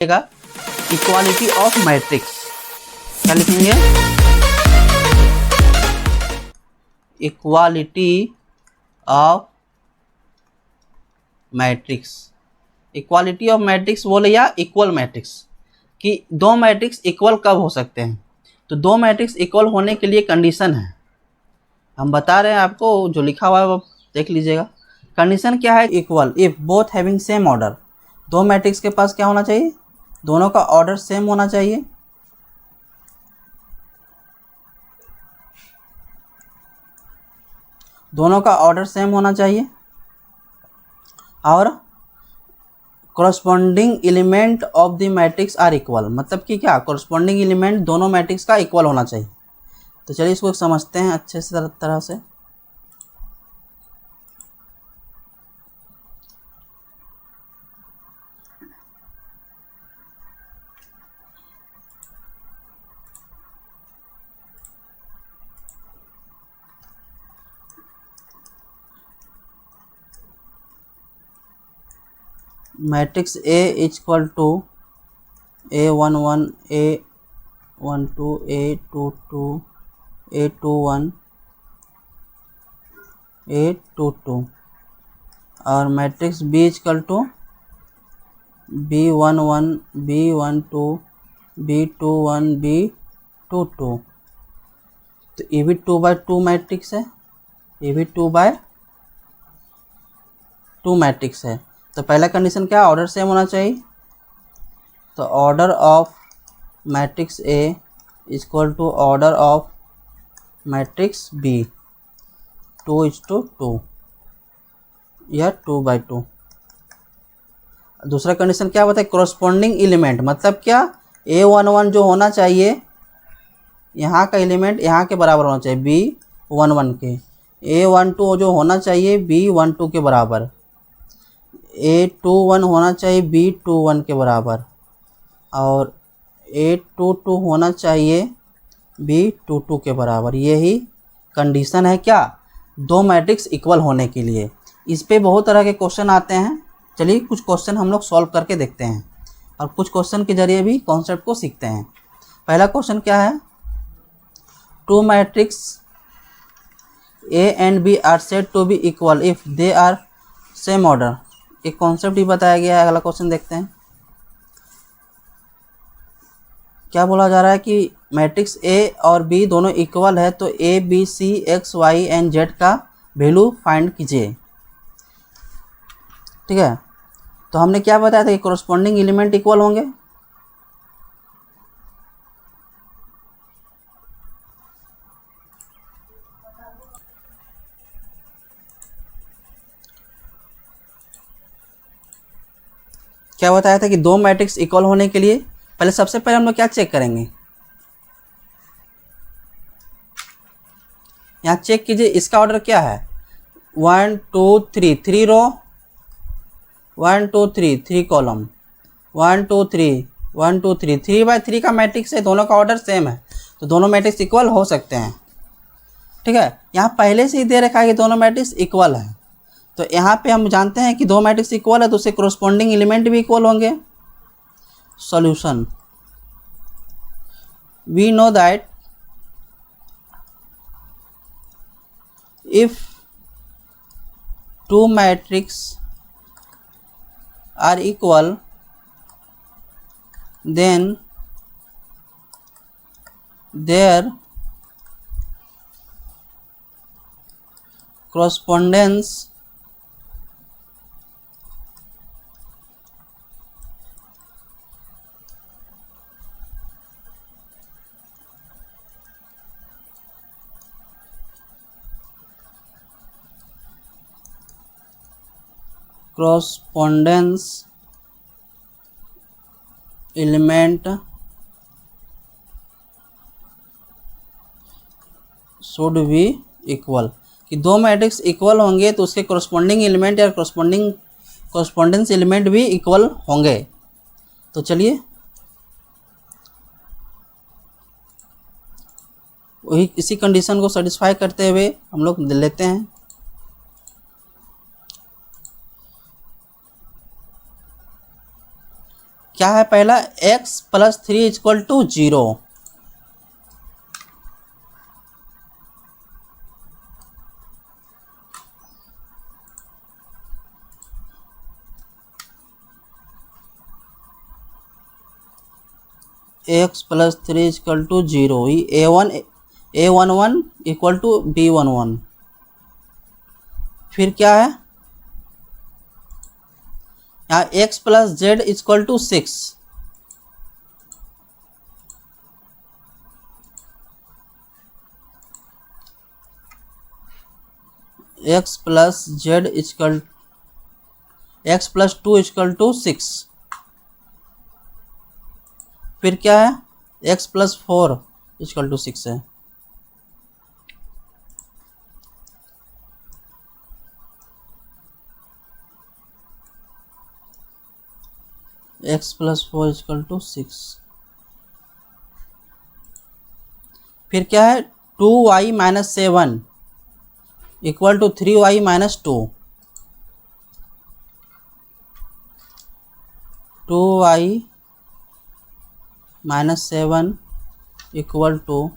Equality of matrix. क्या लिखेंगे? Equality of matrix. Equality of matrix बोले या इक्वल मैट्रिक्स, कि दो मैट्रिक्स इक्वल कब हो सकते हैं। तो दो मैट्रिक्स इक्वल होने के लिए कंडीशन है, हम बता रहे हैं आपको, जो लिखा हुआ है वो देख लीजिएगा। कंडीशन क्या है? Equal if both having same order. दो मैट्रिक्स के पास क्या होना चाहिए? दोनों का ऑर्डर सेम होना चाहिए। दोनों का ऑर्डर सेम होना चाहिए और corresponding element of the matrix are equal. मतलब कि क्या? कोरस्पॉन्डिंग एलिमेंट दोनों मैट्रिक्स का इक्वल होना चाहिए। तो चलिए इसको समझते हैं अच्छे से तरह से। Matrix A equal to A11 A12 A22 A21 A22 और matrix B equal to B11 B12 B21 B22। तो ये भी 2/2 मैट्रिक्स है, ये भी 2/2 मैट्रिक्स है। तो पहला कंडीशन क्या? ऑर्डर सेम होना चाहिए। तो order of matrix A equal to order of matrix B 2:2 या 2/2। दूसरा कंडीशन क्या बताए? Corresponding element. मतलब क्या? A11 जो होना चाहिए, यहाँ का एलिमेंट यहाँ के बराबर होना चाहिए B11 के। A12 जो होना चाहिए B12 के बराबर। A21 होना चाहिए B21 के बराबर और A22 होना चाहिए B22 के बराबर। यही कंडीशन है क्या? दो मैट्रिक्स इक्वल होने के लिए। इस पे बहुत तरह के क्वेश्चन आते हैं। चलिए कुछ क्वेश्चन हम लोग सॉल्व करके देखते हैं और कुछ क्वेश्चन के जरिए भी कॉन्सेप्ट को सीखते हैं। पहला क्वेश्चन क्या है? Two matrix A and B are said to be equal if they are same order. एक कॉन्सेप्ट ही बताया गया है। अगला क्वेश्चन देखते हैं। क्या बोला जा रहा है कि मैट्रिक्स A और B दोनों इक्वल है, तो A B C X Y and Z का वैल्यू फाइंड कीजिए। ठीक है, तो हमने क्या बताया था कि कोरस्पॉन्डिंग एलिमेंट इक्वल होंगे। क्या बताया था कि दो मैट्रिक्स इक्वल होने के लिए पहले सबसे पहले हम लोग क्या चेक करेंगे? यहाँ चेक कीजिए, इसका ऑर्डर क्या है? 1 2 3 3 रो, 1 2 3 3 कॉलम, 1 2 3 1 2 3 3/3 का मैट्रिक्स है। दोनों का ऑर्डर सेम है, तो दोनों मैट्रिक्स इक्वल हो सकते हैं। ठीक है, यहाँ पहले से ही दे रखा है कि दोनों मैट्रिक्स इक्वल है, तो यहाँ पे हम जानते हैं कि दो मैट्रिक्स इक्वल है तो उससे कोरस्पॉन्डिंग एलिमेंट भी इक्वल होंगे। Solution, we know that if two matrices are equal, then their correspondence element should be equal। कि दो मैट्रिक्स इक्वल होंगे तो उसके कोरस्पॉन्डिंग एलिमेंट या कोरस्पॉन्डेंस एलिमेंट भी इक्वल होंगे। तो चलिए वही इसी कंडीशन को सेटिस्फाई करते हुए हम लोग लेते हैं। क्या है पहला, x plus 3 equal to 0। x plus 3 equal to 0, a11 equal to b11। फिर क्या है यहाँ, x plus Z equal to 6। x plus Z equal x plus 2 equal to 6। फिर क्या है, x प्लस 4 इक्वल टू 6 है। x plus 4 equal to 6। फिर क्या है, 2y minus 7 equal to 3y minus 2। 2y minus 7 equal to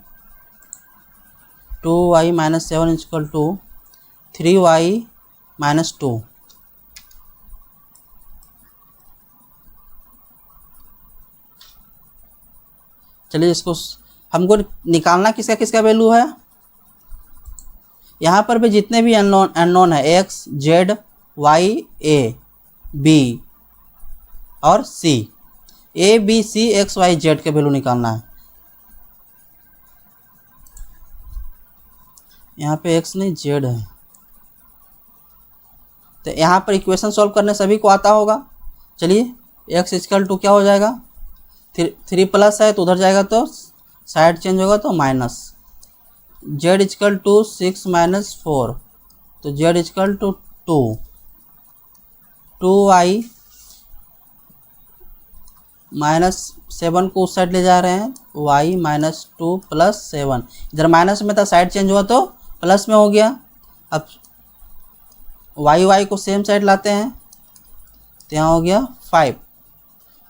2y minus 7 equal to 3y minus 2। चलिए इसको हमको निकालना किसका किसका वैल्यू है। यहाँ पर भी जितने भी अननोन है, X Z Y A B और C, A B C X Y Z के वैल्यू निकालना है। यहाँ पे एक्स नहीं जेड है, तो यहाँ पर इक्वेशन सॉल्व करने सभी को आता होगा। चलिए एक्स इक्वल टू क्या हो जाएगा, 3 प्लस है तो उधर जाएगा तो साइड चेंज होगा तो minus. Z equal to 6 minus 4, तो Z equal to 2y minus 7 को उस साइड ले जा रहे हैं, y माइनस 2 प्लस 7। इधर माइनस में था, साइड चेंज हुआ तो प्लस में हो गया। अब y को सेम साइड लाते हैं तो यहाँ हो गया 5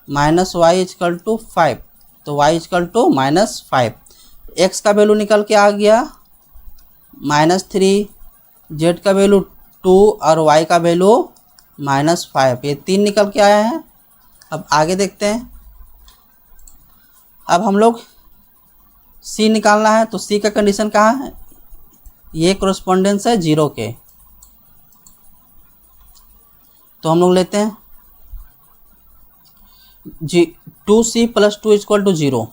माइनस वाई इक्वल टू 5, तो y equal to minus 5। x का वैल्यू निकल के आ गया -3, z का वैल्यू 2 और y का वैल्यू -5। ये 3 निकल के आए हैं। अब आगे देखते हैं। अब हम लोग c निकालना है, तो c का कंडीशन कहाँ है, ये कोरेस्पोंडेंस है 0 के, तो हम लोग लेते हैं 2c plus 2 equal to 0।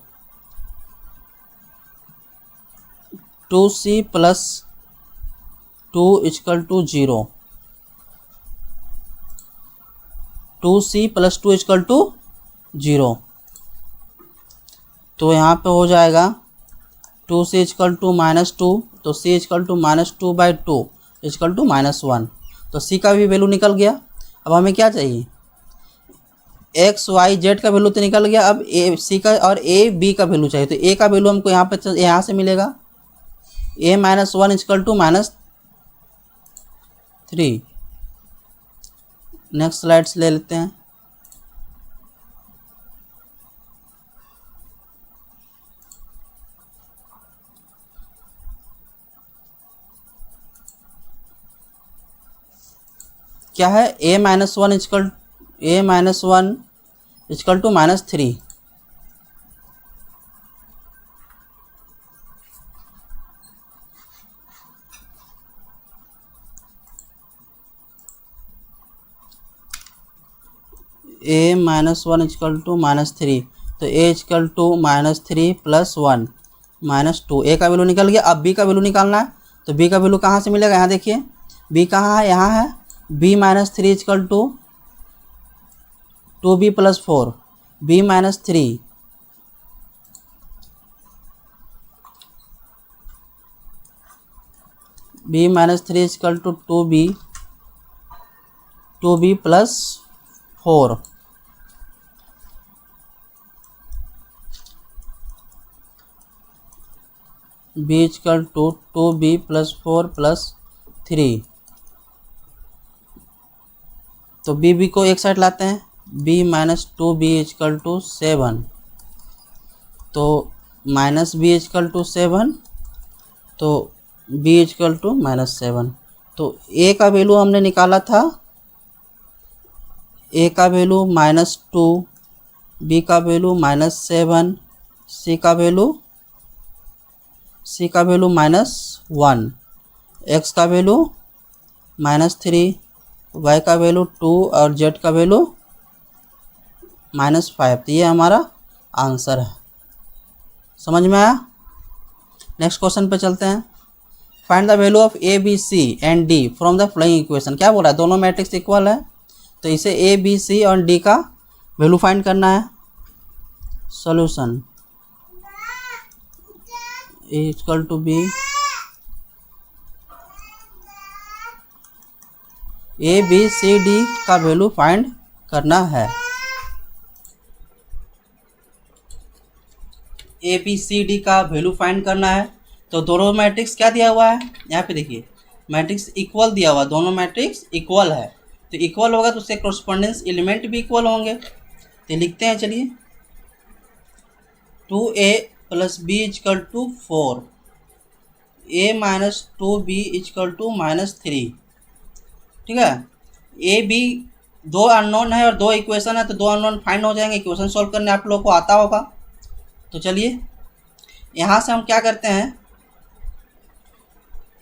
2c plus 2 equal to 0। 2c plus 2 equal to 0, तो यहाँ पे हो जाएगा 2c इक्वल टू -2, तो c equal to -2/2 equal to -1, तो c का भी वैल्यू निकल गया। अब हमें क्या चाहिए, एक्स वाई जेड का वैल्यू तो निकल गया, अब ए सी का और ए बी का वैल्यू चाहिए। तो ए का वैल्यू हमको यहाँ से मिलेगा, a minus 1 equal to -3। Next slides ले लेते हैं। क्या है, a minus 1 equal to -3। a minus 1 equal to -3, तो a equal to -3 plus 1 -2। a का वैल्यू निकल गया। अब b का वैल्यू निकालना है, तो b का वैल्यू कहाँ से मिलेगा, यहाँ देखिए b कहाँ है, यहाँ है। b minus 3 equal to 2b plus 4, b minus 3 b minus 3 equal to 2b plus 4। b equal to 2b plus 4 plus 3। तो b को एक साइड लाते हैं, B minus two B equal to 7, तो माइनस बी इजकल टू 7, तो B equal to -7। तो ए का value हमने निकाला था, ए का वैल्यू -2, बी का वैल्यू -7, सी का वैल्यू -1, एक्स का वैल्यू -3, वाई का वैल्यू 2 और जेड का वैल्यू -5। तो ये हमारा आंसर है। समझ में आया? नेक्स्ट क्वेश्चन पे चलते हैं। Find the value of A B C and D from the following equation. क्या बोल रहा है? दोनों मैट्रिक्स इक्वल है, तो इसे ए बी सी और डी का वैल्यू फाइंड करना है। Solution A equal to B, A B C D का वैल्यू फाइंड करना है। ए बी सी डी का वैल्यू फाइंड करना है। तो दोनों मैट्रिक्स क्या दिया हुआ है? यहाँ पे देखिए मैट्रिक्स इक्वल दिया हुआ, दोनों मैट्रिक्स इक्वल है। तो इक्वल होगा तो उसके कॉरस्पॉन्डेंस एलिमेंट भी इक्वल होंगे। तो लिखते हैं, चलिए 2a plus B equal to 4, a minus 2b equal to -3। ठीक है, ए बी दो अननोन है और दो इक्वेशन है, तो दो अननोन फाइंड हो जाएंगे। इक्वेशन सॉल्व करने आप लोगों को आता होगा। तो चलिए यहाँ से हम क्या करते हैं,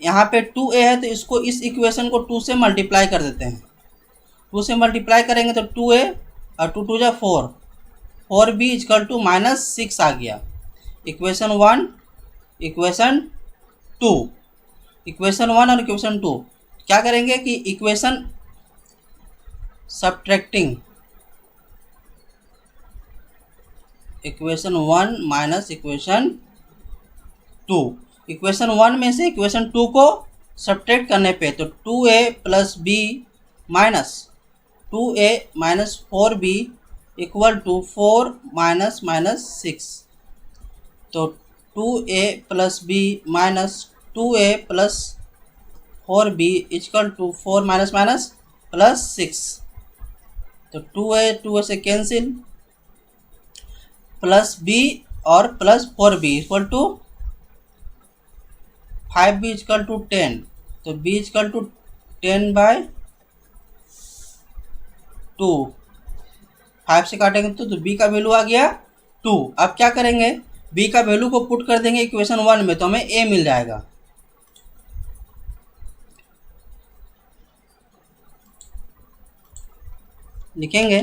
यहाँ पे 2a है तो इसको, इस इक्वेशन को 2 से मल्टीप्लाई कर देते हैं। 2 से मल्टीप्लाई करेंगे तो 2a और 2 2 जा 4, 4b इजकल टू -6 आ गया। इक्वेशन 1, इक्वेशन 2, इक्वेशन 1 और इक्वेशन 2 क्या करेंगे कि equation subtracting, equation 1 minus equation 2, equation 1 में से इक्वेशन 2 को सब्ट्रैक्ट करने पे, तो 2a plus B minus 2a minus 4b equal to 4 minus -6। तो 2a plus B minus 2a plus 4b equal to 4 minus +6। तो 2a से कैंसिल, प्लस बी और plus 4b equal to 5b equal to 10। तो b equal to 10/2, 5 से काटेंगे तो b का value आ गया 2। अब क्या करेंगे, b का वैल्यू को पुट कर देंगे इक्वेशन 1 में, तो हमें a मिल जाएगा। लिखेंगे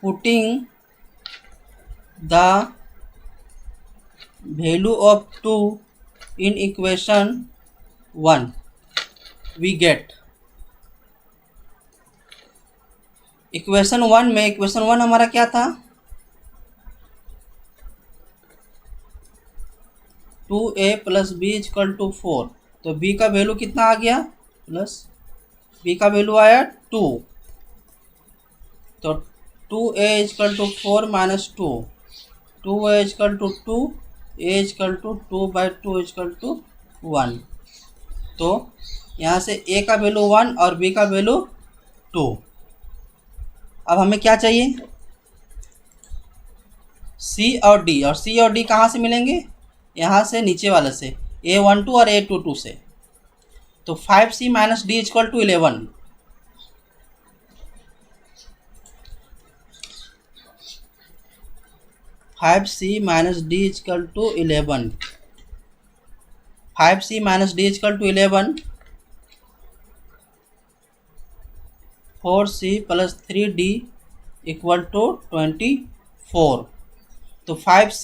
putting the value of 2 in equation 1 we get, equation 1 में, इक्वेशन 1 हमारा क्या था, 2a plus B equal to 4। तो b का वैल्यू कितना आ गया, प्लस b का वैल्यू आया 2। तो 2a equal to 4 minus 2, 2a equal to 2, a equal to 2/2 equal to 1। तो यहाँ से a का वैल्यू 1 और b का वैल्यू 2। अब हमें क्या चाहिए, c और d, और c और d कहाँ से मिलेंगे, यहाँ से नीचे वाले से, a12 और a22 से। तो 5c minus D equal to 11, 5c minus D equal to 11, 5c minus D equal to 11, 4c plus 3d equal to 24। तो 5c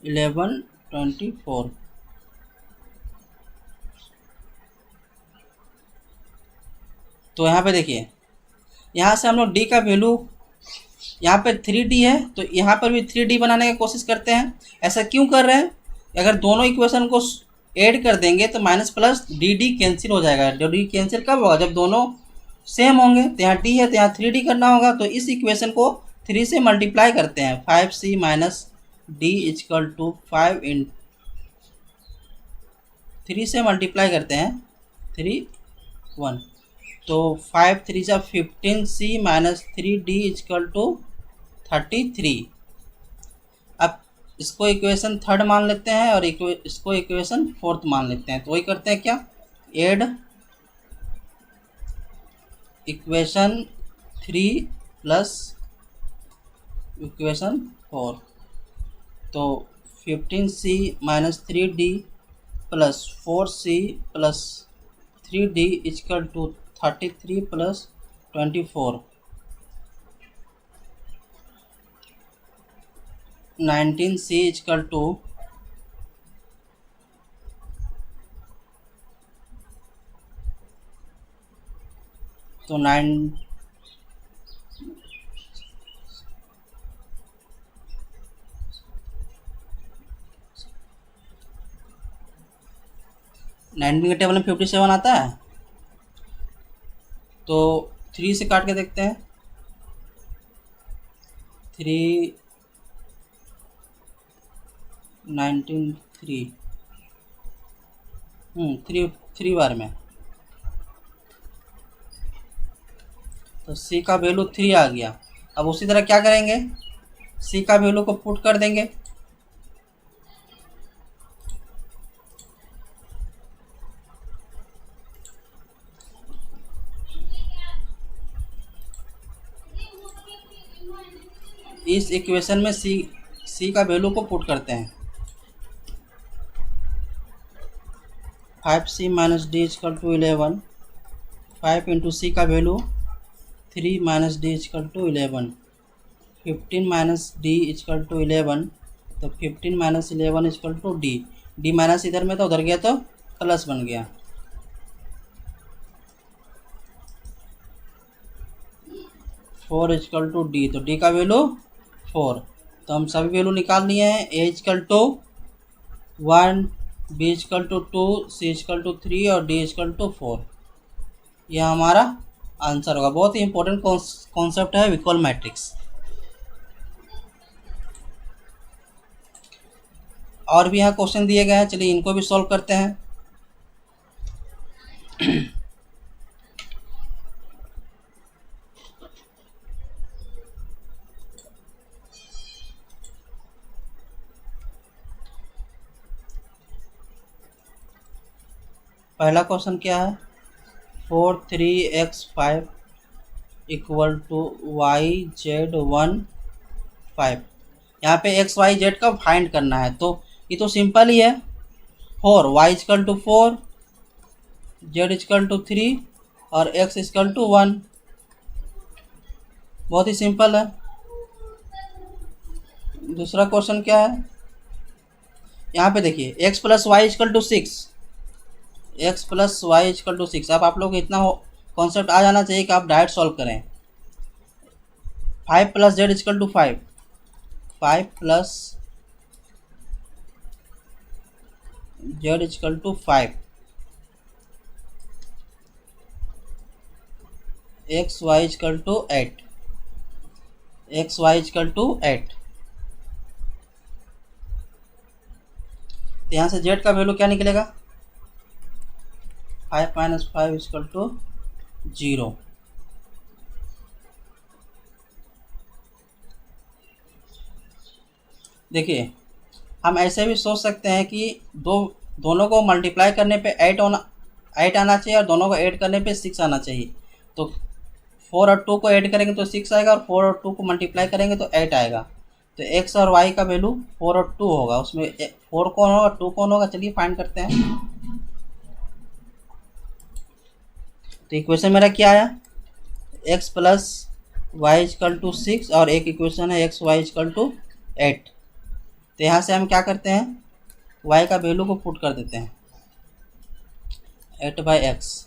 11 24। तो यहाँ पे देखिए, यहाँ से हम लोग d का वैल्यू, यहाँ पे 3d है तो यहाँ पर भी 3d बनाने की कोशिश करते हैं। ऐसा क्यों कर रहे हैं, अगर दोनों इक्वेशन को ऐड कर देंगे तो माइनस प्लस डी कैंसिल हो जाएगा। डी कैंसिल कब होगा, जब दोनों सेम होंगे। तो यहाँ d है तो यहाँ 3d करना होगा। तो इस इक्वेशन को 3 से मल्टीप्लाई करते हैं, 5c minus D equal to 5 in 3 से मल्टीप्लाई करते हैं, 1। तो 5 3 जा 15c minus 3d equal to 33। अब इसको इक्वेशन थर्ड मान लेते हैं और इसको इक्वेशन फोर्थ मान लेते हैं। तो वही करते हैं क्या, एड इक्वेशन 3 प्लस इक्वेशन 4। तो 15c minus 3d plus 4c plus 3d equal to 33 plus 24, 19c equal to तो 19 के टेबल में 57 आता है। तो 3 से काट के देखते हैं, 3 19 3 3 बार में। तो c का वैल्यू 3 आ गया। अब उसी तरह क्या करेंगे, c का वैल्यू को पुट कर देंगे। इस इक्वेशन में c का वैल्यू को पुट करते हैं। 5c minus D equal to 11, 5 into C का value 3 minus D equal to 11, 15 minus D equal to 11। तो 15 minus 11 equal to D minus इधर में तो उधर गया तो प्लस बन गया। 4 इजकल टू डी, तो डी का वैल्यू 4। तो हम सभी वैल्यू निकाल लिए हैं। A equal to 1, B equal to 2, C equal to 3 और डी इजकल टू 4। यह हमारा आंसर होगा। बहुत ही इंपॉर्टेंट कॉन्सेप्ट है विकोल मैट्रिक्स। और भी यहाँ क्वेश्चन दिए गए हैं, चलिए इनको भी सॉल्व करते हैं। पहला क्वेश्चन क्या है, 4 3x5 इक्वल टू YZ1 5। यहाँ पे XYZ का फाइंड करना है। तो ये तो सिंपल ही है, 4 y equal to 4, z equal to 3 और x इजकल टू 1। बहुत ही सिंपल है। दूसरा क्वेश्चन क्या है, यहाँ पे देखिए x plus Y equal to 6, x plus Y equal to 6। अब आप लोग को इतना कॉन्सेप्ट आ जाना चाहिए कि आप डायरेक्ट सॉल्व करें। 5 plus Z equal to 5, 5 plus Z equal to 5, X Y equal to 8, X Y equal to 8। तो यहाँ से जेड का वैल्यू क्या निकलेगा, 5 माइनस 5 इजकल टू 0। देखिए हम ऐसे भी सोच सकते हैं कि दोनों को मल्टीप्लाई करने पे 8 आना चाहिए और दोनों को ऐड करने पे 6 आना चाहिए। तो 4 और 2 को ऐड करेंगे तो 6 आएगा और 4 और 2 को मल्टीप्लाई करेंगे तो 8 आएगा। तो x और y का वैल्यू 4 और 2 होगा। उसमें 4 कौन होगा, 2 कौन होगा, चलिए फाइंड करते हैं। तो इक्वेशन मेरा क्या आया, x plus Y equal to 6 और एक इक्वेशन है एक्स वाई इजकल टू 8। तो यहाँ से हम क्या करते हैं, y का वैल्यू को पुट कर देते हैं 8/x।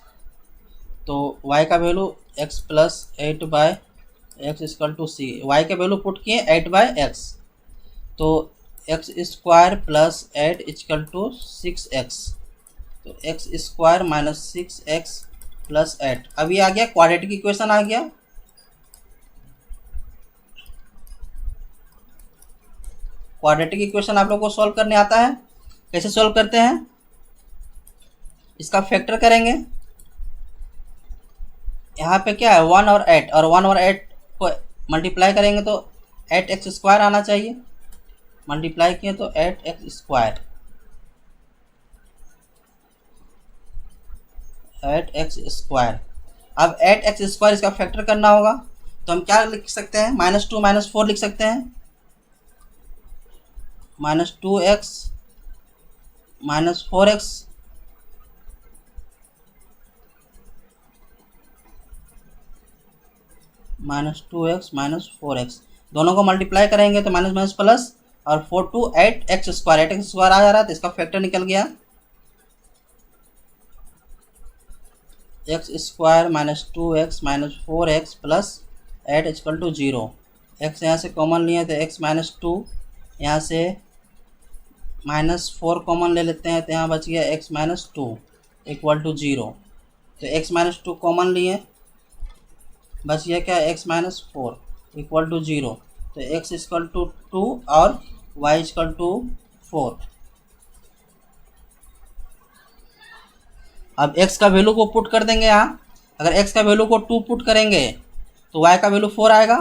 तो y का value x plus 8/x equal to C. y का वैल्यू पुट किए 8/x। तो x square plus 8 equal to 6x। तो x square minus 6x plus 8। अभी आ गया क्वाड्रेटिक इक्वेशन आ गया। क्वाड्रेटिक इक्वेशन आप लोग को सॉल्व करने आता है। कैसे सॉल्व करते हैं, इसका फैक्टर करेंगे यहाँ पे क्या है 1 और 8, और 1 और 8 को मल्टीप्लाई करेंगे तो 8x² आना चाहिए। मल्टीप्लाई किए तो 8x², 8x²। अब 8x² इसका फैक्टर करना होगा, तो हम क्या लिख सकते हैं, -2 -4 लिख सकते हैं। -2x -4x -2x -4x, दोनों को मल्टीप्लाई करेंगे तो माइनस माइनस प्लस, और 4 टू 8x², 8x² आ जा रहा है तो इसका फैक्टर निकल गया। x² -2x -4x plus 8 = 0। x यहाँ से कॉमन लिए तो x -2, यहाँ से -4 कॉमन ले लेते हैं तो यहाँ बच गया x -2 = 0। तो x -2 कॉमन लिए, बच गया क्या, x -4 = 0। तो x = 2 और y = 4। अब x का वैल्यू को पुट कर देंगे यहाँ। अगर x का वैल्यू को 2 पुट करेंगे तो y का वैल्यू 4 आएगा,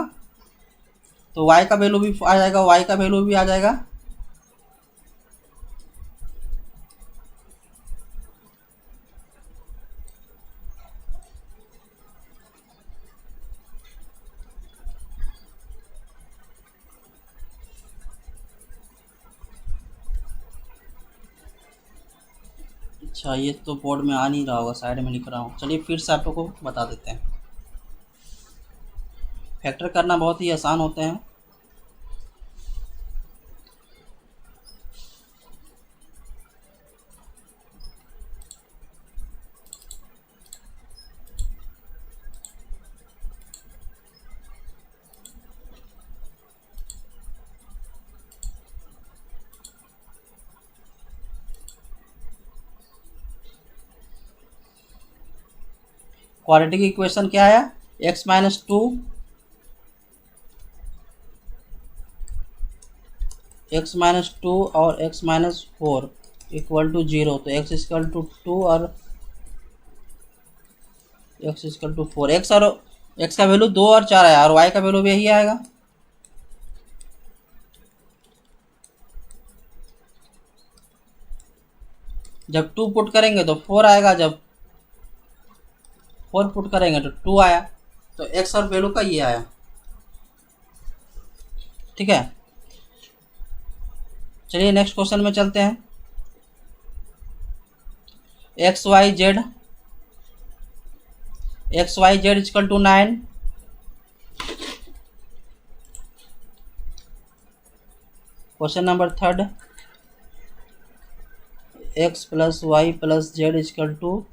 तो y का वैल्यू भी आ जाएगा, y का वैल्यू भी आ जाएगा। अच्छा, ये तो बोर्ड में आ नहीं रहा होगा, साइड में लिख रहा हूँ। चलिए फिर से आप लोग को बता देते हैं। फैक्टर करना बहुत ही आसान होते हैं। क्वाड्रेटिक इक्वेशन क्या है, x -2 और x -4 = 0। तो x = 2 और x = 4। x का वैल्यू 2 और 4 आया, और y का वैल्यू भी यही आएगा। जब 2 पुट करेंगे तो 4 आएगा, जब 4 पुट करेंगे तो 2 आया। तो x और वैल्यू का ये आया। ठीक है, चलिए नेक्स्ट क्वेश्चन में चलते हैं। x y z = 9। Question number 3, x + y + z =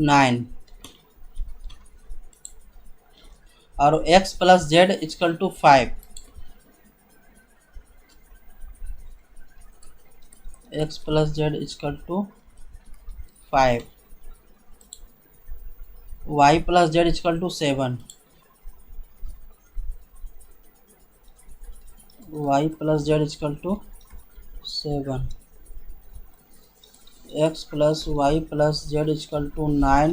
9, और x + z = 5। x + z = 5, y + z = 7, y + z = 7, x + y + z = 9,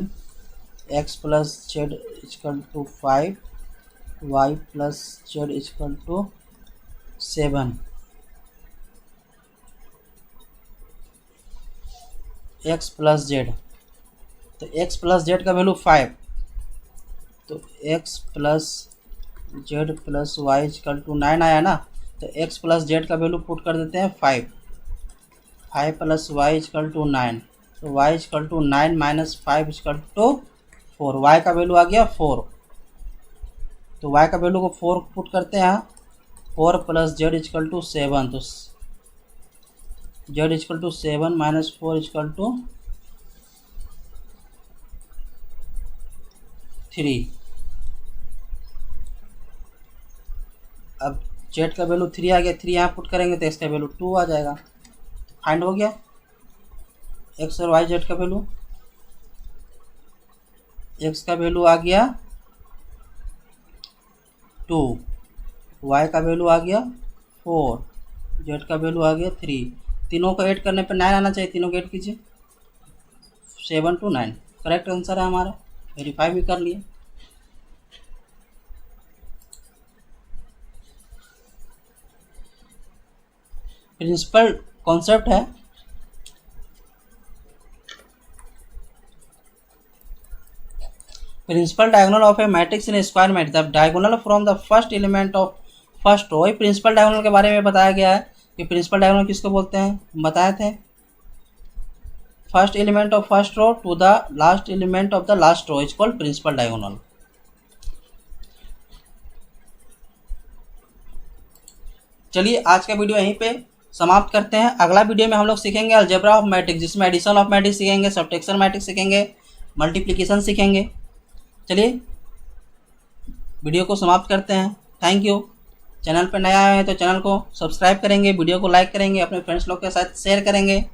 x + z = 5, y + z = 7। x + z, तो x + z का वैल्यू 5, तो x + z + y = 9 आया ना। तो x + z का value put कर देते हैं 5, 5 + y = 9, तो y = 9 - 5 = 4, y का वैल्यू आ गया 4। तो y का वैल्यू को 4 पुट करते हैं, 4 + z = 7, तो z = 7 - 4 = 3। अब z का वैल्यू 3 आ गया, 3 यहाँ पुट करेंगे तो x का वैल्यू 2 आ जाएगा। फाइंड हो गया x और y z का वैल्यू। x का वैल्यू आ गया 2, y का वैल्यू आ गया 4, जेड का वैल्यू आ गया 3, तीनों को ऐड करने पर 9 आना चाहिए, तीनों को ऐड कीजिए 7 to 9 करेक्ट आंसर है हमारा, वेरीफाई भी कर लिए। प्रिंसिपल कॉन्सेप्ट है principal diagonal of a matrix in square matrix, the diagonal from the first element of first row. Principal diagonal के बारे में बताया गया है कि प्रिंसिपल डायगोनल किसको बोलते हैं, बताए थे, first element of first row to the last element of the last row is called principal diagonal. चलिए आज का वीडियो यहीं पे समाप्त करते हैं। अगला वीडियो में हम लोग सीखेंगे अलजेब्रा ऑफ मैट्रिक्स, जिसमें एडिशन ऑफ मैट्रिक्स सीखेंगे, सब्ट्रैक्शन मैट्रिक्स सीखेंगे, मल्टीप्लिकेशन सीखेंगे। चलिए वीडियो को समाप्त करते हैं। Thank you. चैनल पर नया आए हैं तो चैनल को सब्सक्राइब करेंगे, वीडियो को लाइक करेंगे, अपने फ्रेंड्स लोग के साथ शेयर करेंगे।